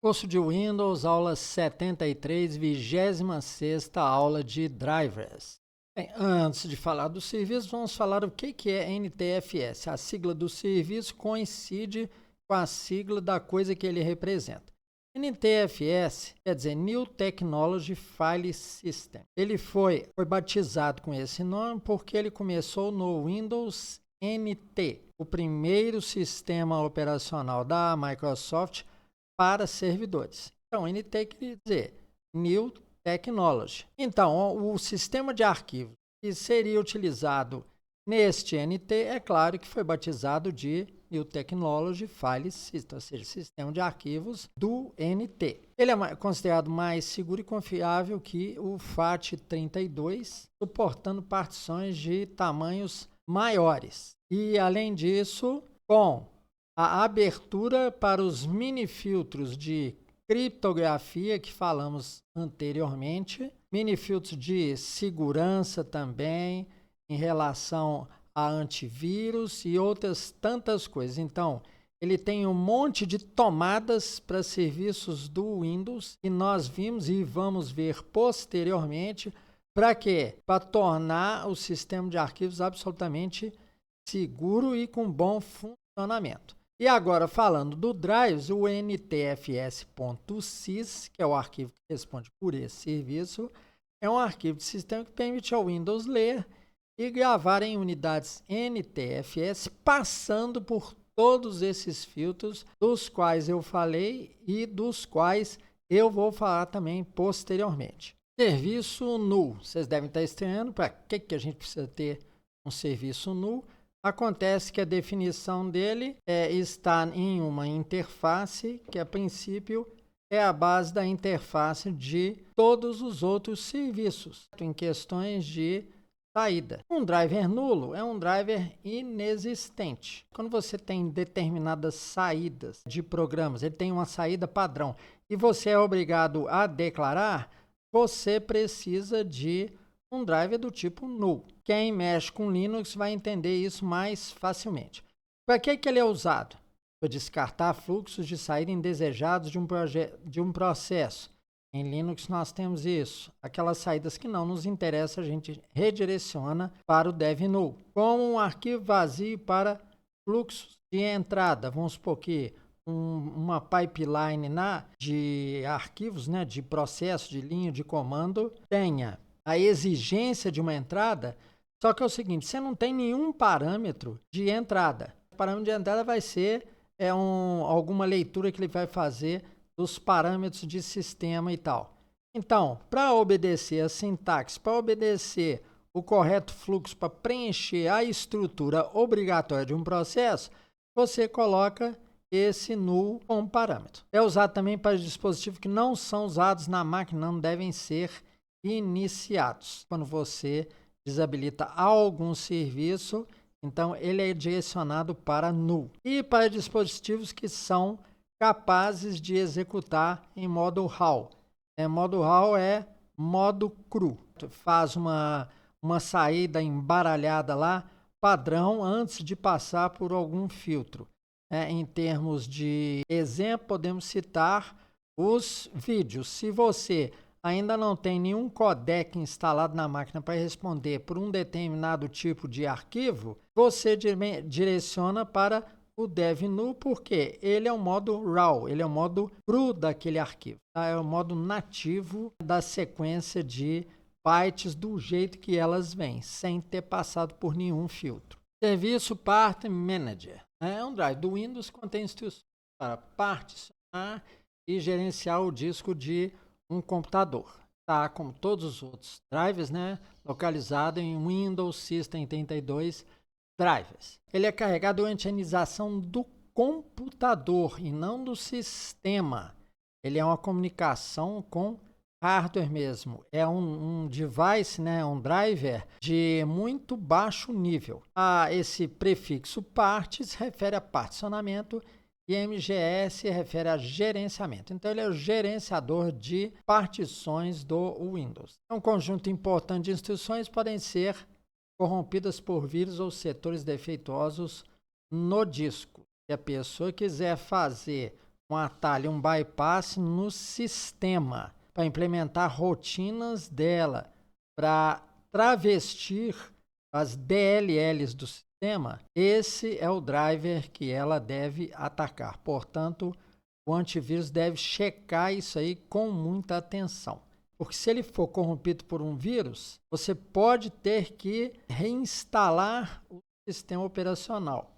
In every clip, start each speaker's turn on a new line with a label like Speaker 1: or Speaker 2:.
Speaker 1: Curso de Windows, aula 73, 26ª aula de drivers. Bem, antes de falar do serviço, vamos falar o que é NTFS. A sigla do serviço coincide com a sigla da coisa que ele representa. NTFS quer dizer New Technology File System. Ele foi batizado com esse nome porque ele começou no Windows NT, o primeiro sistema operacional da Microsoft para servidores. Então, NT quer dizer New Technology. Então, o sistema de arquivos que seria utilizado neste NT, é claro que foi batizado de New Technology File System, ou seja, sistema de arquivos do NT. Ele é considerado mais seguro e confiável que o FAT32, suportando partições de tamanhos maiores. E, além disso, com a abertura para os mini filtros de criptografia que falamos anteriormente, mini filtros de segurança também em relação a antivírus e outras tantas coisas. Então, ele tem um monte de tomadas para serviços do Windows e nós vimos e vamos ver posteriormente. Para quê? Para tornar o sistema de arquivos absolutamente seguro e com bom funcionamento. E agora, falando do drives, o ntfs.sys, que é o arquivo que responde por esse serviço, é um arquivo de sistema que permite ao Windows ler e gravar em unidades NTFS, passando por todos esses filtros dos quais eu falei e dos quais eu vou falar também posteriormente. Serviço null. Vocês devem estar estranhando para que a gente precisa ter um serviço null. Acontece que a definição dele está em uma interface que, a princípio, é a base da interface de todos os outros serviços, em questões de saída. Um driver nulo é um driver inexistente. Quando você tem determinadas saídas de programas, ele tem uma saída padrão, e você é obrigado a declarar, você precisa de um driver do tipo null. Quem mexe com Linux vai entender isso mais facilmente. Para que ele é usado? Para descartar fluxos de saída indesejados de um processo. Em Linux nós temos isso. Aquelas saídas que não nos interessam, a gente redireciona para o dev null. Como um arquivo vazio para fluxos de entrada. Vamos supor que uma pipeline de arquivos, de processo, de linha de comando, tenha a exigência de uma entrada, só que é o seguinte, você não tem nenhum parâmetro de entrada. O parâmetro de entrada vai ser alguma leitura que ele vai fazer dos parâmetros de sistema e tal. Então, para obedecer a sintaxe, para obedecer o correto fluxo, para preencher a estrutura obrigatória de um processo, você coloca esse null como parâmetro. É usado também para dispositivos que não são usados na máquina, não devem ser iniciados. Quando você desabilita algum serviço, então ele é direcionado para null. E para dispositivos que são capazes de executar em modo RAW. Modo RAW é modo cru. Faz uma saída embaralhada lá, padrão, antes de passar por algum filtro. Em termos de exemplo, podemos citar os vídeos. Se você ainda não tem nenhum codec instalado na máquina para responder por um determinado tipo de arquivo, você direciona para o dev null, porque ele é o modo RAW, ele é o modo cru daquele arquivo. Tá? É o modo nativo da sequência de bytes do jeito que elas vêm, sem ter passado por nenhum filtro. Serviço Part Manager. É um drive do Windows que contém instruções para particionar e gerenciar o disco de um computador. Tá, como todos os outros drivers, localizado em Windows System 32 drivers. Ele é carregado durante a inicialização do computador e não do sistema. Ele é uma comunicação com hardware mesmo. É um device, um driver de muito baixo nível. Esse prefixo part se refere a particionamento e MGS refere a gerenciamento. Então, ele é o gerenciador de partições do Windows. Um conjunto importante de instruções podem ser corrompidas por vírus ou setores defeituosos no disco. Se a pessoa quiser fazer um atalho, um bypass no sistema para implementar rotinas dela, para travestir as DLLs do sistema. Esse é o driver que ela deve atacar. Portanto, o antivírus deve checar isso aí com muita atenção. Porque se ele for corrompido por um vírus, você pode ter que reinstalar o sistema operacional.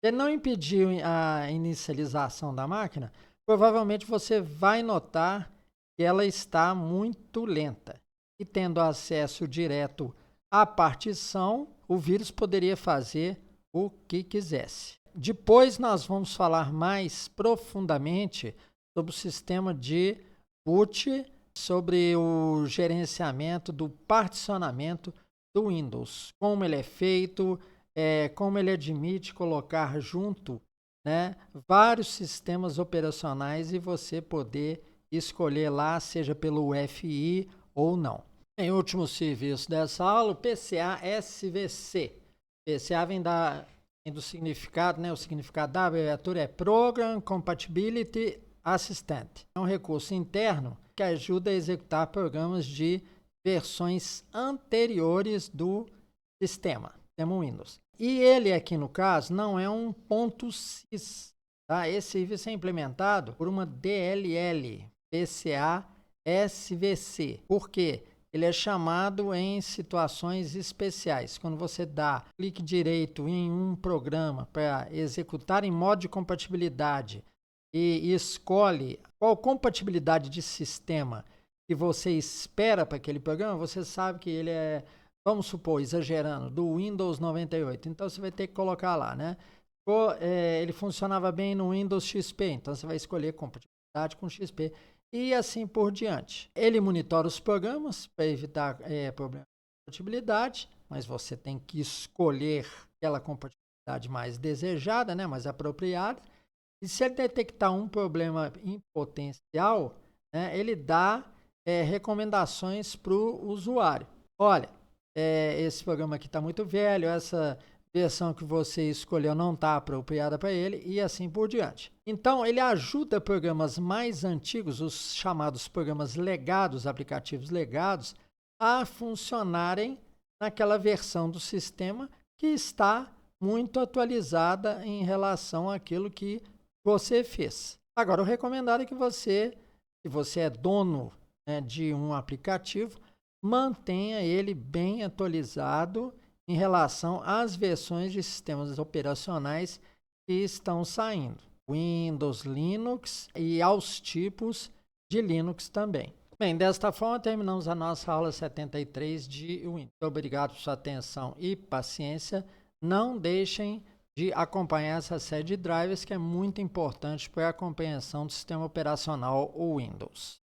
Speaker 1: Se ele não impedir a inicialização da máquina, provavelmente você vai notar que ela está muito lenta. E tendo acesso direto à partição, o vírus poderia fazer o que quisesse. Depois nós vamos falar mais profundamente sobre o sistema de boot, sobre o gerenciamento do particionamento do Windows, como ele é feito, como ele admite colocar junto, né, vários sistemas operacionais e você poder escolher lá, seja pelo UEFI ou não. Em último serviço dessa aula, o PCA-SVC. PCA vem do significado, né? O significado da abreviatura é Program Compatibility Assistant. É um recurso interno que ajuda a executar programas de versões anteriores do sistema Windows. E ele aqui no caso não é um .sys, tá? Esse serviço é implementado por uma DLL, PCA-SVC. Por quê? Ele é chamado em situações especiais. Quando você dá clique direito em um programa para executar em modo de compatibilidade e escolhe qual compatibilidade de sistema que você espera para aquele programa, você sabe que ele é, vamos supor, exagerando, do Windows 98. Então, você vai ter que colocar lá, né? Ele funcionava bem no Windows XP, então você vai escolher compatibilidade com XP. E assim por diante. Ele monitora os programas para evitar problemas de compatibilidade, mas você tem que escolher aquela compatibilidade mais desejada, né, mais apropriada. E se ele detectar um problema em potencial, né, ele dá recomendações para o usuário. Olha, esse programa aqui está muito velho, essa versão que você escolheu não está apropriada para ele e assim por diante. Então, ele ajuda programas mais antigos, os chamados programas legados, aplicativos legados, a funcionarem naquela versão do sistema que está muito atualizada em relação àquilo que você fez. Agora, o recomendado é que você, se você é dono, né, de um aplicativo, mantenha ele bem atualizado em relação às versões de sistemas operacionais que estão saindo. Windows, Linux e aos tipos de Linux também. Bem, desta forma terminamos a nossa aula 73 de Windows. Obrigado por sua atenção e paciência. Não deixem de acompanhar essa série de drivers que é muito importante para a compreensão do sistema operacional Windows.